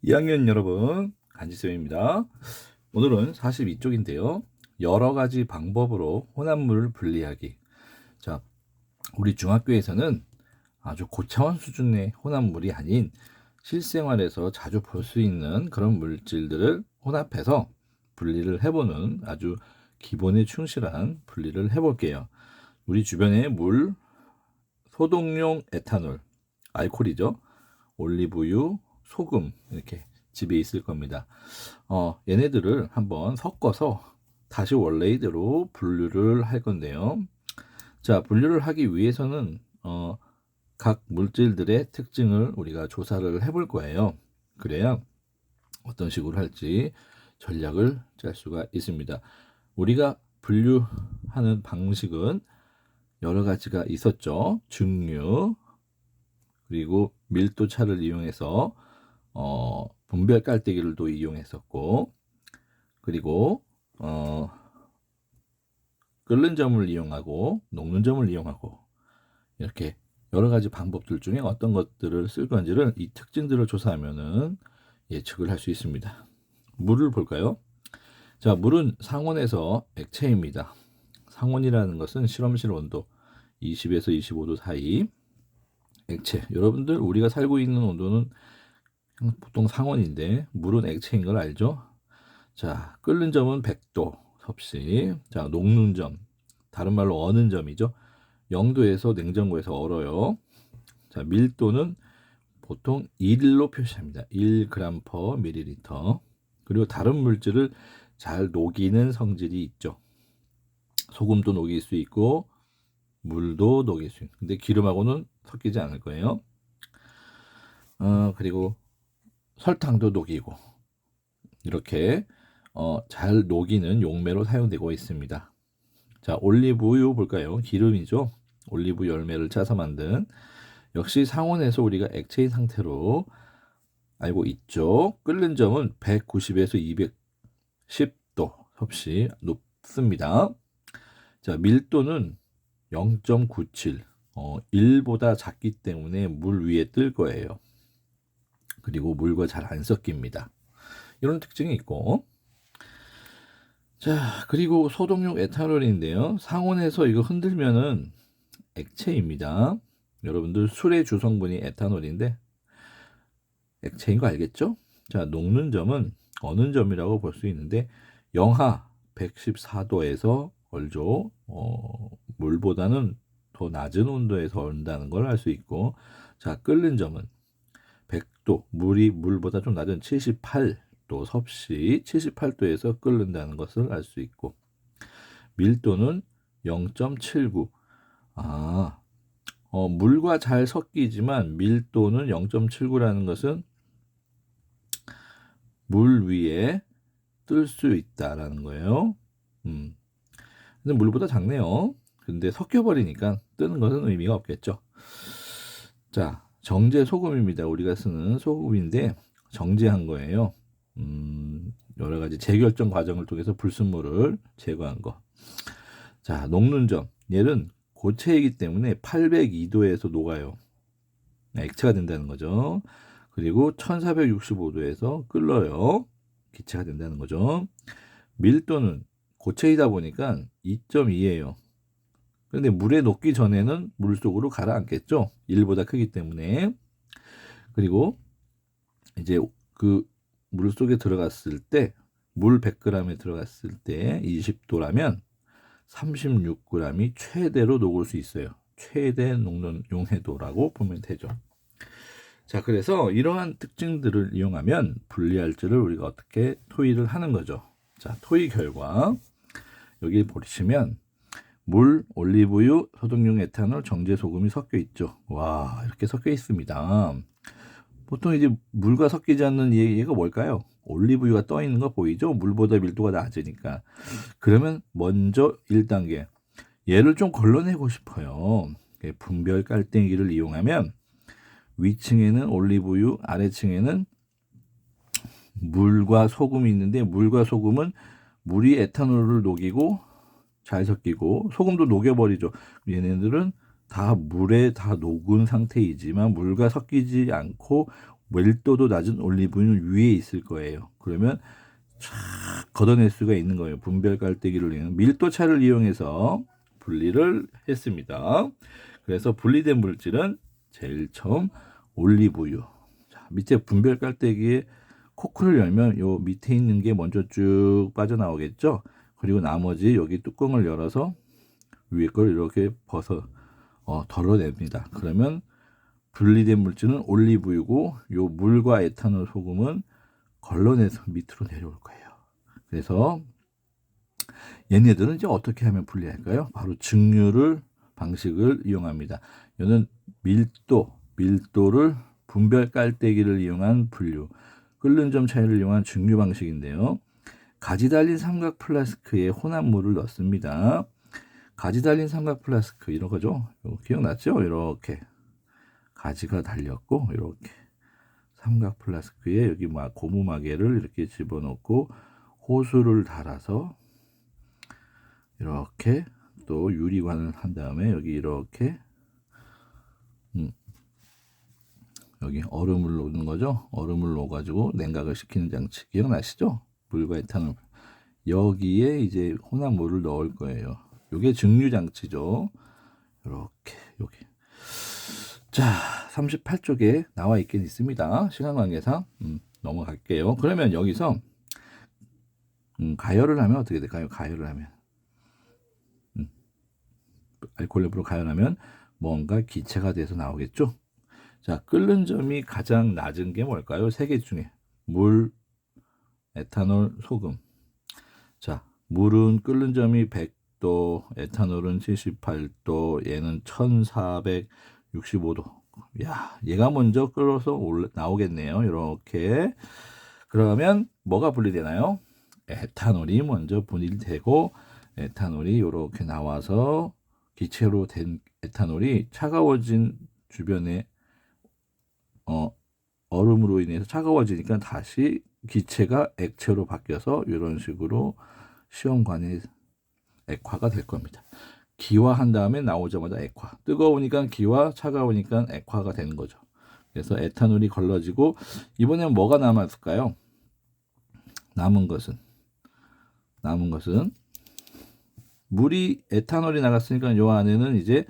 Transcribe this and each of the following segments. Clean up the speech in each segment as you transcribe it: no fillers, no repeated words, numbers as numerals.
2학년 여러분, 간지쌤입니다. 오늘은 42쪽인데요. 여러 가지 방법으로 혼합물을 분리하기. 자, 우리 중학교에서는 아주 고차원 수준의 혼합물이 아닌 실생활에서 자주 볼 수 있는 그런 물질들을 혼합해서 분리를 해보는 아주 기본에 충실한 분리를 해볼게요. 우리 주변에 물, 소독용 에탄올, 알코올이죠. 올리브유, 소금 이렇게 집에 있을 겁니다. 얘네들을 한번 섞어서 다시 원래대로 분류를 할 건데요. 자, 분류를 하기 위해서는 각 물질들의 특징을 우리가 조사를 해볼 거예요. 그래야 어떤 식으로 할지 전략을 짤 수가 있습니다. 우리가 분류하는 방식은 여러 가지가 있었죠. 증류, 그리고 밀도차를 이용해서 분별 깔때기를 또 이용했었고, 그리고 끓는 점을 이용하고 녹는 점을 이용하고, 이렇게 여러 가지 방법들 중에 어떤 것들을 쓸 건지를 이 특징들을 조사하면은 예측을 할 수 있습니다. 물을 볼까요? 자, 물은 상온에서 액체입니다. 상온이라는 것은 실험실 온도 20에서 25도 사이 액체. 여러분들 우리가 살고 있는 온도는 보통 상온인데 물은 액체인 걸 알죠? 자, 끓는 점은 100도 섭씨. 자, 녹는 점, 다른 말로 어는 점이죠. 0도에서 냉장고에서 얼어요. 자, 밀도는 보통 1로 표시합니다. 1g/ml. 그리고 다른 물질을 잘 녹이는 성질이 있죠. 소금도 녹일 수 있고 물도 녹일 수 있고, 근데 기름하고는 섞이지 않을 거예요. 그리고 설탕도 녹이고, 이렇게 잘 녹이는 용매로 사용되고 있습니다. 자, 올리브유 볼까요? 기름이죠. 올리브 열매를 짜서 만든, 역시 상온에서 우리가 액체인 상태로 알고 있죠. 끓는 점은 190에서 210도 섭씨 높습니다. 자, 밀도는 0.97, 1보다 작기 때문에 물 위에 뜰 거예요. 그리고 물과 잘 안 섞입니다. 이런 특징이 있고, 자, 그리고 소독용 에탄올인데요. 상온에서 이거 흔들면은 액체입니다. 여러분들 술의 주성분이 에탄올인데 액체인 거 알겠죠? 자, 녹는 점은 어는 점이라고 볼 수 있는데 영하 114도에서 얼죠. 물보다는 더 낮은 온도에서 얼다는 걸 알 수 있고, 자, 끓는 점은 100도, 물이 물보다 좀 낮은 78도 섭씨 78도에서 끓는다는 것을 알 수 있고, 밀도는 0.79. 물과 잘 섞이지만 밀도는 0.79라는 것은 물 위에 뜰 수 있다라는 거예요. 근데 물보다 작네요. 근데 섞여버리니까 뜨는 것은 의미가 없겠죠. 자, 정제 소금입니다. 우리가 쓰는 소금인데 정제한 거예요. 여러 가지 재결정 과정을 통해서 불순물을 제거한 거. 자, 녹는 점. 얘는 고체이기 때문에 802도에서 녹아요. 액체가 된다는 거죠. 그리고 1465도에서 끓어요. 기체가 된다는 거죠. 밀도는 고체이다 보니까 2.2예요. 그런데 물에 녹기 전에는 물 속으로 가라앉겠죠. 1보다 크기 때문에. 그리고 이제 그 물 속에 들어갔을 때, 물 100g에 들어갔을 때 20도라면 36g이 최대로 녹을 수 있어요. 최대 녹는 용해도라고 보면 되죠. 자, 그래서 이러한 특징들을 이용하면 분리할지를 우리가 어떻게 토의를 하는 거죠. 자, 토의 결과 여기 보시면 물, 올리브유, 소독용 에탄올, 정제 소금이 섞여 있죠. 와, 이렇게 섞여 있습니다. 보통 이제 물과 섞이지 않는 얘기가 뭘까요? 올리브유가 떠 있는 거 보이죠? 물보다 밀도가 낮으니까. 그러면 먼저 1단계. 얘를 좀 걸러내고 싶어요. 분별 깔때기를 이용하면 위층에는 올리브유, 아래층에는 물과 소금이 있는데, 물과 소금은 물이 에탄올을 녹이고 잘 섞이고 소금도 녹여버리죠. 얘네들은 다 물에 다 녹은 상태이지만 물과 섞이지 않고 밀도도 낮은 올리브유는 위에 있을 거예요. 그러면 쫙 걷어낼 수가 있는 거예요. 분별 깔때기를 이용한 밀도차를 이용해서 분리를 했습니다. 그래서 분리된 물질은 제일 처음 올리브유. 자, 밑에 분별 깔때기에 코크를 열면 요 밑에 있는 게 먼저 쭉 빠져나오겠죠. 그리고 나머지 여기 뚜껑을 열어서 위에 걸 이렇게 덜어냅니다. 그러면 분리된 물질은 올리브유고 요 물과 에탄올 소금은 걸러내서 밑으로 내려올 거예요. 그래서 얘네들은 이제 어떻게 하면 분리할까요? 바로 증류를 방식을 이용합니다. 이는 밀도를 분별 깔때기를 이용한 분류, 끓는 점 차이를 이용한 증류 방식인데요. 가지 달린 삼각 플라스크에 혼합물을 넣습니다. 가지 달린 삼각 플라스크 이런 거죠. 기억났죠? 이렇게 가지가 달렸고 이렇게 삼각 플라스크에 여기 고무 마개를 이렇게 집어넣고 호수를 달아서 이렇게 또 유리관을 한 다음에 여기 이렇게 여기 얼음을 넣는 거죠. 얼음을 넣어가지고 냉각을 시키는 장치 기억나시죠? 물과 에탄올 여기에 이제 혼합물을 넣을 거예요. 이게 증류 장치죠. 이렇게 여기 자 38쪽에 나와 있긴 있습니다. 시간 관계상 넘어갈게요. 그러면 여기서 가열을 하면 어떻게 될까요? 가열을 하면 알코올레프로 가열하면 뭔가 기체가 돼서 나오겠죠. 자, 끓는 점이 가장 낮은 게 뭘까요? 세 개 중에 물, 에탄올, 소금. 자, 물은 끓는 점이 100도, 에탄올은 78도, 얘는 1465도. 야, 얘가 먼저 끓어서 나오겠네요. 이렇게. 그러면 뭐가 분리되나요? 에탄올이 먼저 분리되고 에탄올이 이렇게 나와서 기체로 된 에탄올이 차가워진 주변에 얼음으로 인해서 차가워지니까 다시 기체가 액체로 바뀌어서 이런 식으로 시험관에 액화가 될 겁니다. 기화한 다음에 나오자마자 액화. 뜨거우니까 기화, 차가우니까 액화가 되는 거죠. 그래서 에탄올이 걸러지고 이번엔 뭐가 남았을까요? 남은 것은 물이 에탄올이 나갔으니까 요 안에는 이제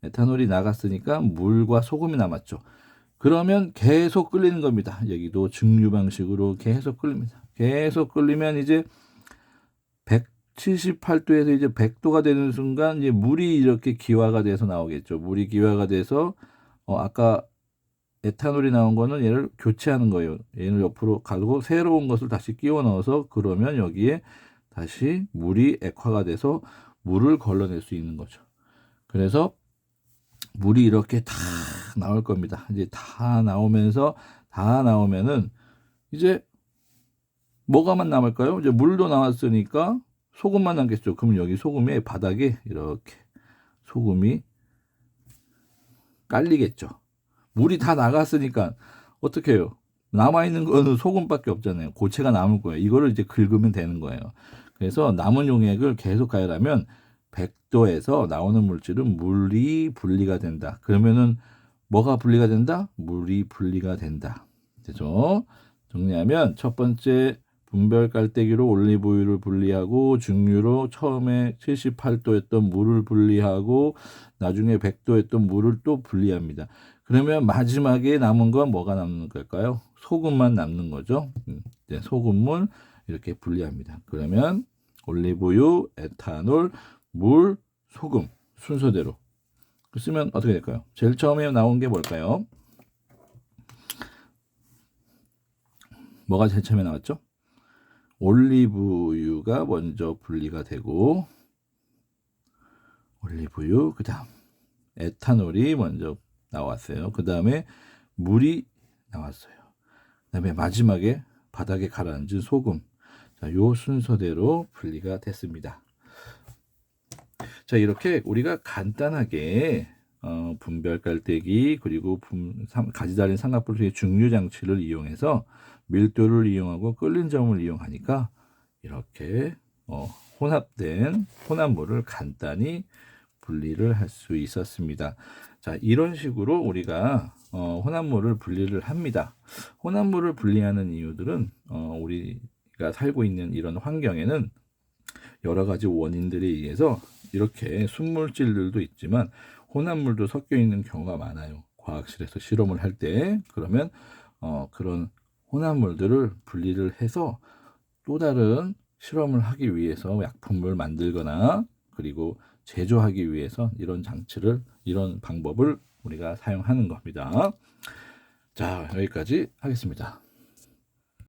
에탄올이 나갔으니까 물과 소금이 남았죠. 그러면 계속 끓이는 겁니다. 여기도 증류 방식으로 계속 끓입니다. 계속 끓이면 이제 178도에서 이제 100도가 되는 순간 이제 물이 이렇게 기화가 돼서 나오겠죠. 물이 기화가 돼서 아까 에탄올이 나온 거는 얘를 교체하는 거예요. 얘를 옆으로 가지고 새로운 것을 다시 끼워 넣어서 그러면 여기에 다시 물이 액화가 돼서 물을 걸러낼 수 있는 거죠. 그래서 물이 이렇게 다 나올 겁니다. 이제 다 나오면은 이제 뭐가만 남을까요? 이제 물도 나왔으니까 소금만 남겠죠. 그럼 여기 소금의 바닥에 이렇게 소금이 깔리겠죠. 물이 다 나갔으니까 어떻게 해요? 남아있는 거는 소금밖에 없잖아요. 고체가 남을 거예요. 이거를 이제 긁으면 되는 거예요. 그래서 남은 용액을 계속 가열하면 100도에서 나오는 물질은 물이 분리가 된다. 그러면은 뭐가 분리가 된다? 물이 분리가 된다. 되죠? 정리하면 첫 번째 분별 깔때기로 올리브유를 분리하고 증류로 처음에 78도였던 물을 분리하고 나중에 100도였던 물을 또 분리합니다. 그러면 마지막에 남은 건 뭐가 남는 걸까요? 소금만 남는 거죠. 이제 소금물 이렇게 분리합니다. 그러면 올리브유, 에탄올, 물, 소금 순서대로 쓰면 어떻게 될까요? 제일 처음에 나온 게 뭘까요? 뭐가 제일 처음에 나왔죠? 올리브유가 먼저 분리가 되고 올리브유 그 다음 에탄올이 먼저 나왔어요. 그 다음에 물이 나왔어요. 그 다음에 마지막에 바닥에 가라앉은 소금. 자, 요 순서대로 분리가 됐습니다. 자, 이렇게 우리가 간단하게 분별 깔때기 그리고 가지 달린 삼각불의 증류 장치를 이용해서 밀도를 이용하고 끓는 점을 이용하니까 이렇게 혼합된 혼합물을 간단히 분리를 할 수 있었습니다. 자, 이런 식으로 우리가 혼합물을 분리를 합니다. 혼합물을 분리하는 이유들은 우리가 살고 있는 이런 환경에는 여러 가지 원인들에 의해서 이렇게 순물질들도 있지만 혼합물도 섞여 있는 경우가 많아요. 과학실에서 실험을 할 때 그러면 그런 혼합물들을 분리를 해서 또 다른 실험을 하기 위해서 약품을 만들거나 그리고 제조하기 위해서 이런 방법을 우리가 사용하는 겁니다. 자, 여기까지 하겠습니다.